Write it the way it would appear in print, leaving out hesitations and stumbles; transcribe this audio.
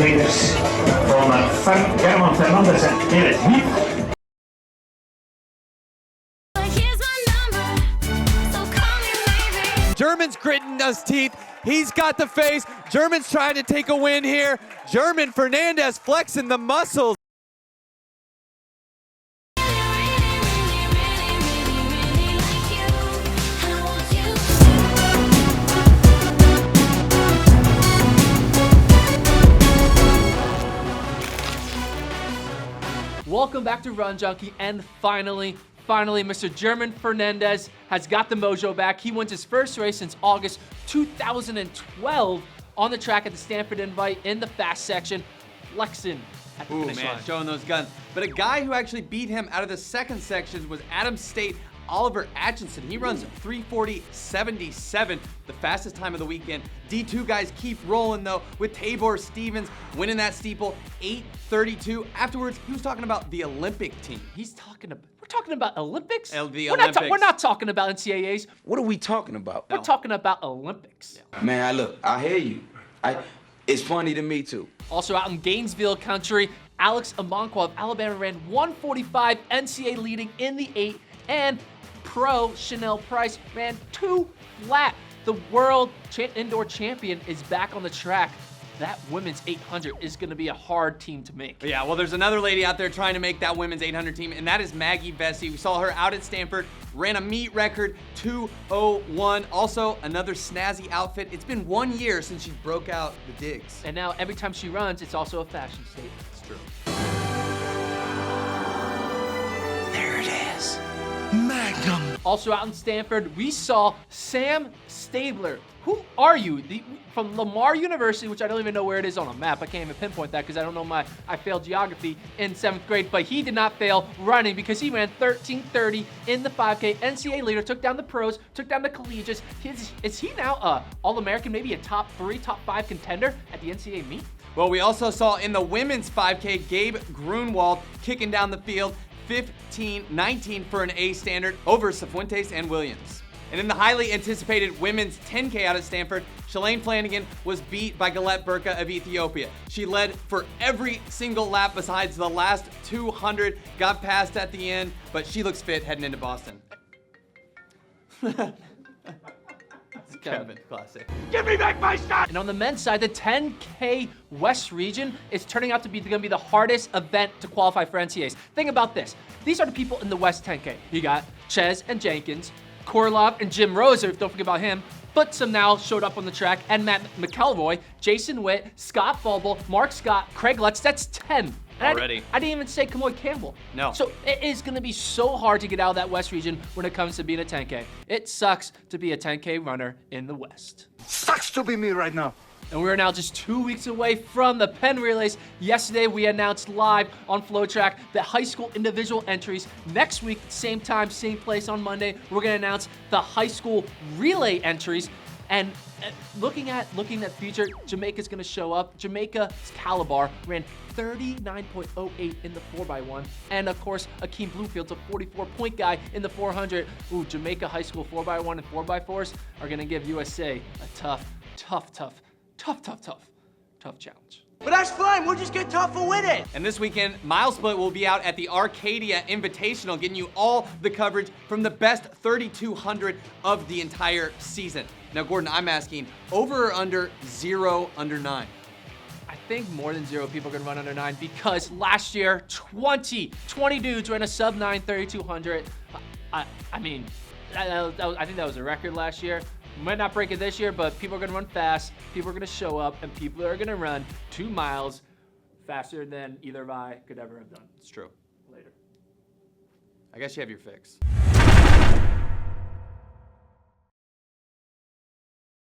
leaders from German Fernandez and David Heath. German's gritting his teeth. He's got the face. German's trying to take a win here. German Fernandez flexing the muscles. Welcome back to Run Junkie, and finally, Mr. German Fernandez has got the mojo back. He wins his first race since August 2012 on the track at the Stanford Invite in the fast section, flexing at the finish line. Showing those guns. But a guy who actually beat him out of the second section was Adam State Oliver Atchison. He runs 3:40.77, the fastest time of the weekend. D2 guys keep rolling though, with Tabor Stevens winning that steeple 8:32. Afterwards, he was talking about the Olympic team. We're talking about Olympics? The We're Olympics. we're not talking about NCAAs. What are we talking about? We're talking about Olympics. Yeah. Man, I hear you. It's funny to me too. Also out in Gainesville country, Alex Amonkwa of Alabama ran 1:45, NCAA leading in the 8, and pro Chanel Price ran 2 flat. The world indoor champion is back on the track. That women's 800 is going to be a hard team to make. Yeah, well, there's another lady out there trying to make that women's 800 team, and that is Maggie Vessey. We saw her out at Stanford, ran a meet record 2:01. Also, another snazzy outfit. It's been 1 year since she broke out the digs. And now every time she runs, it's also a fashion statement. It's true. There it is. Magnum. Also out in Stanford, we saw Sam Stabler. Who are you? From Lamar University, which I don't even know where it is on a map. I can't even pinpoint that because I don't know I failed geography in 7th grade, but he did not fail running because he ran 13:30 in the 5K. NCAA leader, took down the pros, took down the collegiates. Is he now All-American, maybe a top 3, top 5 contender at the NCAA meet? Well, we also saw in the women's 5K, Gabe Grunwald kicking down the field 15:19 for an A standard over Cifuentes and Williams. And in the highly anticipated women's 10K out at Stanford, Shalane Flanagan was beat by Galette Burka of Ethiopia. She led for every single lap besides the last 200, got passed at the end, but she looks fit heading into Boston. Kevin, classic. Give me back my shot! And on the men's side, the 10K West region is turning out to be gonna be the hardest event to qualify for NCAAs. Think about this. These are the people in the West 10K. You got Ches and Jenkins, Korlov and Jim Roser, don't forget about him. But some now showed up on the track, and Matt McElroy, Jason Witt, Scott Fauble, Mark Scott, Craig Lutz, that's 10. And Already. I didn't even say Kamoy Campbell. No. So it is gonna be so hard to get out of that West region when it comes to being a 10K. It sucks to be a 10K runner in the West. Sucks to be me right now. And we're now just 2 weeks away from the Penn Relays. Yesterday, we announced live on FloTrack the high school individual entries. Next week, same time, same place on Monday, we're gonna announce the high school relay entries. And looking at future, Jamaica's gonna show up. Jamaica's Calabar ran 39.08 in the 4x1. And of course, Akeem Bluefield's a 44-point guy in the 400. Ooh, Jamaica high school 4x1 and 4x4s are gonna give USA a tough challenge. But that's fine, we'll just get tougher with it. And this weekend, Milesplit will be out at the Arcadia Invitational, getting you all the coverage from the best 3,200 of the entire season. Now, Gordon, I'm asking, over or under 0 under 9? I think more than 0 people are gonna run under 9 because last year, 20 dudes ran a sub 9 3,200. I think that was a record last year. Might not break it this year, but people are gonna run fast, people are gonna show up, and people are gonna run 2 miles faster than either of I could ever have done. It's true. Later. I guess you have your fix.